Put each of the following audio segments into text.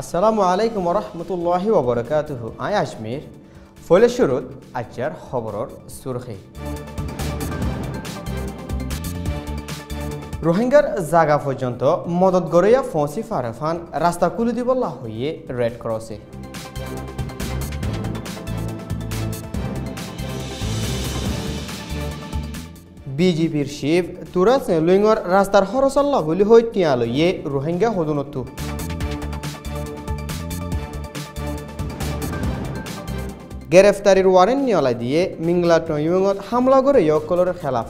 আসসালামু আলাইকুম রহমতুল্লাহি ওবরাকাতুহু আই আজমির ফলে শুরুত আজকের খবরের সুরখি রোহিঙ্গার জায়গা পর্যন্ত মদত গড়িয়া ফৌসি ফারফান রাস্তা খুলে দিবল্লা হইয়ে রেড ক্রসে বিজেপির শিব তুরা সেলুইংর রাস্তার হরসল্লা বলি হই টিয়া লইয়ে রোহিঙ্গা হদুনতু গ্রেফতারির ওয়ারেন্ট নিয়লা দিয়ে মিংলা টয়ুঙত হামলা করে ইয়কলর খেলাফ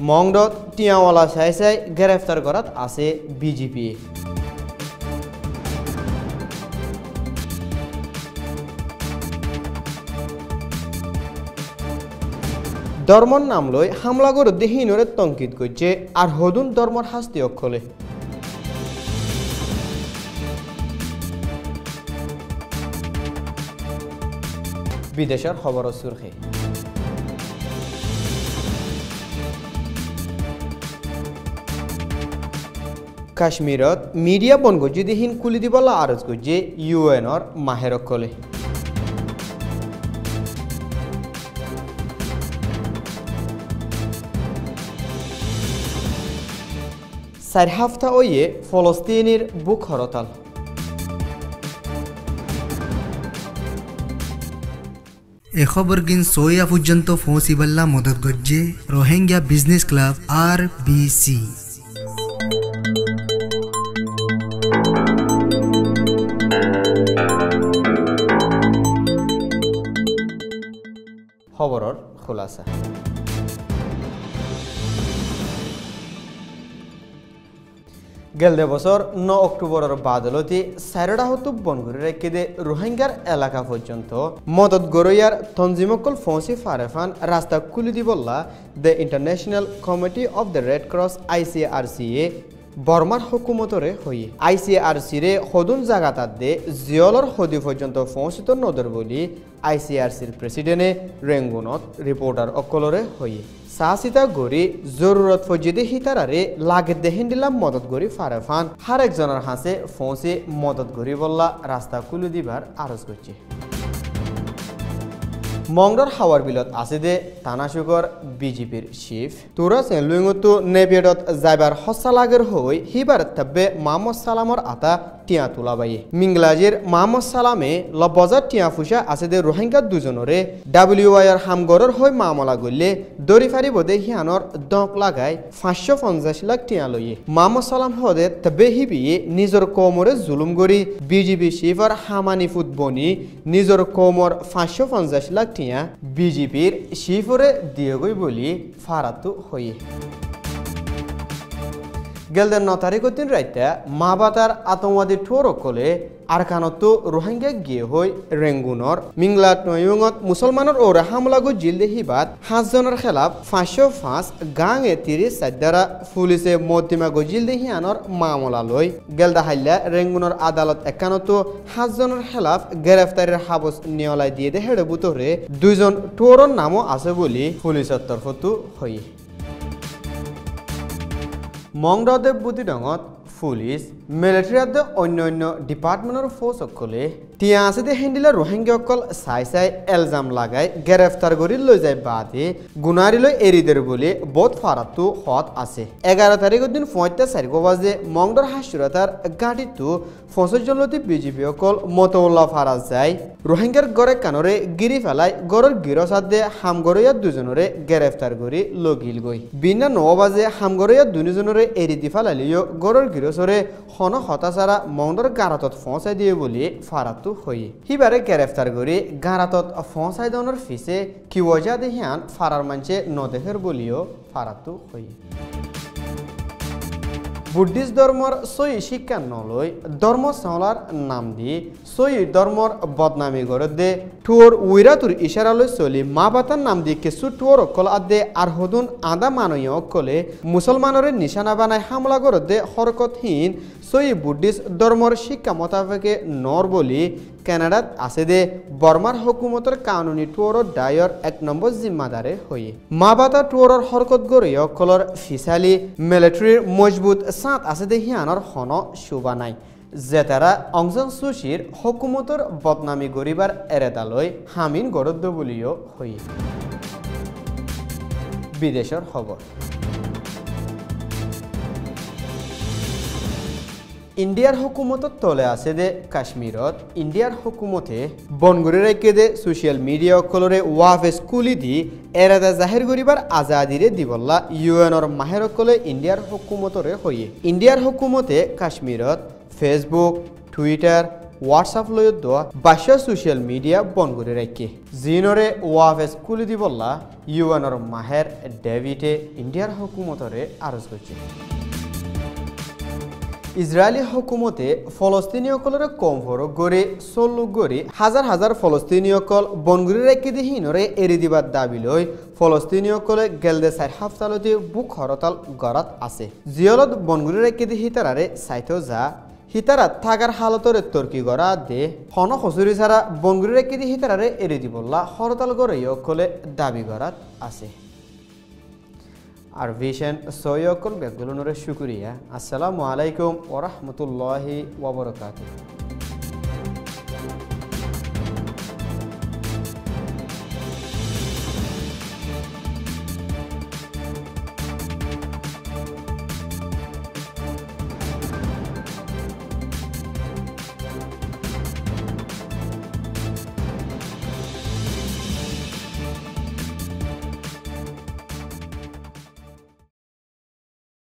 মংডত টিয়াওয়ালা চাই চাই গ্রেফতার করাত আছে বিজেপি ধর্মর নাম লই হামলা করে দেহিনরে তঙ্কিত করছে আর হদুন ধর্মর শাস্তি অক্ষলে বিদেশের খবর সুরখে কাশ্মীরত মিডিয়া বন গজিদিহীন খুলি দিবলা আরজ গজে ইউএনর মাহেরকলে চার হাফতা ওয়ে ফলস্তিনির বুক হরতাল এ খবর গিন সোয়া পর্যন্ত পৌঁছিবাল্লা মদত গজ্জে রোহিঙ্গা বিজনেস ক্লাব RBC খবরের খোলাসা গেলদে বছর 9 অক্টোবরের বাদলতি সাইরডা হতু বনগুরি রেখে দে রোহিঙ্গার এলাকা পর্যন্ত মদত গরইয়ার তঞ্জিমকল ফৌসি ফারেফান রাস্তা খুলি দিবল্লা the International Committee of the Red Cross ICRC বর্মার হুকুমতরে হই ICRC রে হদুন জাগাতাত দে জিয়লর হদি পর্যন্ত পৌঁছিত নদর বলি ICRCর প্রেসিডেন্টে রেঙ্গুনত রিপোর্টার অকলরে হই সাহসিতা গড়ি জরুরত ফজিদে হিতারারে লাগে দেহিন দিলাম মদত গড়ি ফারেফান হার একজনের হাসে ফৌসে মদত গড়ি বললা রাস্তা খুলে দিবার আরজ করছে মংডর হাওয়ার বিলত আছে দে তানাশুকর বিজেপির শিফ তুরা সেলুইংতো নেবিয়ত যাইবার হসা লাগের হই হিবার তবে মাহমদ সালামর আতা টিয়া তুলাবাই মিংলাজির মাহমদ সালামে লবজার টিয়া ফুসা আছে দে রোহিঙ্গা দুজনরে WIR হামগরর হই মামলা গলে দরি ফারি বদে হিয়ানর দক লাগাই 550 লাখ টিয়া লইয়ে মাহমদ সালাম হদে তবে হিবিয়ে নিজর কোমরে জুলুম গরি বিজেপি শিফর হামানি ফুটবনি নিজর কোমর 550 লাখ টিয়া বিজেপির শিফরে দিয়ে গই বলি ফারাতু হইয়ে গেলদের 9 তারিখের দিন রাইতে মাবাতার আতঙ্কবাদী ঠোরকলে আরকানতো রোহিঙ্গা গিয়ে হই রেঙ্গুনর মিংলা টয়ুঙত মুসলমানের ওরা হামলা গো জিলদে হিবাত 5 জনের খেলাফ 505 গাঙে 30 সাদ্দারা পুলিশে মধ্যমা গো জিলদে হিয়ানর মামলা লই গেলদা হাইলা রেঙ্গুনর আদালত একানতো 5 জনের খেলাফ গ্রেফতারের হাবস নিয়লাই দিয়ে দে হেড়ে বুতরে 2 জন ঠোরর নামও আছে বলি পুলিশের তরফতো হই মংডদেব বুদ্ধিডঙত পুলিশ মিলিটারি অন্য ডিপার্টমেন্টের ফোর্স সকলে টিয়া আছে দে হেন্ডিলা রোহিঙ্গা অকল চাই চাই এলজাম লাগাই গ্রেফতার করি লৈ যায় বাদে গুনারি লৈ এরিদের বলে বহুত ফারাতু হত আছে 11 তারিখের দিন 4:45 বাজে মংডর হাসুরাতার গাড়িতো 50 জনতি বিজেপি অকল মতউল্লাহ ফারাজ যায় রোহিঙ্গার গড়ে কানরে গিরি ফেলাই গড়ের গিরসাদ দে হামগরইয়া দুজনরে গ্রেফতার করি লগিল গই বিনা 9 বাজে হামগরইয়া দুজনরে এরি দি ফেলালিও গড়ের গিরসরে হন হতাচারা মংডর গারাতত ফসাই দিয়ে বলি ফারাতু হই হিবারে গ্রেফতার করি গারাতত ফসাই দনের ফিসে কি ওজা দেহিয়ান ফারার মানছে নদেহের বলিও ফারাতু হই বুদ্ধিস্ট ধর্মর সই শিক্ষা নলই ধর্ম সাওলার নাম দি সই ধর্মর বদনামি করে দে টুর উইরাতুর ইশারালৈ চলি মা বাতার নাম দি কিছু টুর অকল আদে আর হদুন আদা মাননীয় অকলে মুসলমানরে নিশানা বানায় হামলা করে দে হরকতহীন সই বুদ্ধিস্ট ধর্মর শিক্ষা মোতাবেকে নর বলি কানাডাত আছে দে বর্মার হুকুমতের কানুনি টুয়রর ডায়র 1 নম্বর জিম্মাদারে হয়ে মাবাতা টুয়রর হরকত গড়ি অকলর ফিসালি মিলিটারির মজবুত সাঁত আছে দে হিয়ানর হন শোভা নাই যে তারা অংজন সুশির হুকুমতের বদনামি গরিবার এরেদালৈ হামিন গরদ্দ বলিও হই বিদেশের খবর ইন্ডিয়ার হুকুমতত তলে আছে দে কাশ্মীরত ইন্ডিয়ার হুকুমতে বনগুড়ি রাখে দে সোশ্যাল মিডিয়া অকলরে ওয়াফ স্কুলি দি এরাদা জাহির করিবার আজাদিরে দিবল্লা ইউএনর মাহের অকলে ইন্ডিয়ার হুকুমতরে হইয়ে ইন্ডিয়ার হুকুমতে কাশ্মীরত ফেসবুক টুইটার হোয়াটসঅ্যাপ লয়ত দোয়া 22 সোশ্যাল মিডিয়া বন করে রাখে জিনরে ওয়াফ স্কুলি দিবল্লা ইউএনর মাহের ডেভিডে ইন্ডিয়ার হুকুমতরে আরজ করছে ইসরায়েলি হুকুমতে ফলস্তিনীয়কলরে কম ফরক গড়ে চল্লুক গড়ি হাজার হাজার ফলস্তিনীয়কল বনগুড়ি রেখে দি হিনরে এরি দিবার দাবি লৈ ফলস্তিনীয়কলে গেলদে 4 সপ্তাহতে বুক হরতাল গড়াত আছে জিয়লত বনগুড়ি রেখে দি হিতারারে সাইতো যা হিতারাত থাকার হালতরে তর্কি গড়া দে হন খসুরি ছাড়া বনগুড়ি রেখে দি হিতারারে এরি দিবল্লা হরতাল গড়ে ইয়কলে দাবি গড়াত আছে আর ভিশন সৈয়কল বেগুলনরে শুকরিয়া আসসালামু আলাইকুম ওয়া রাহমাতুল্লাহি ওয়া বারাকাতুহু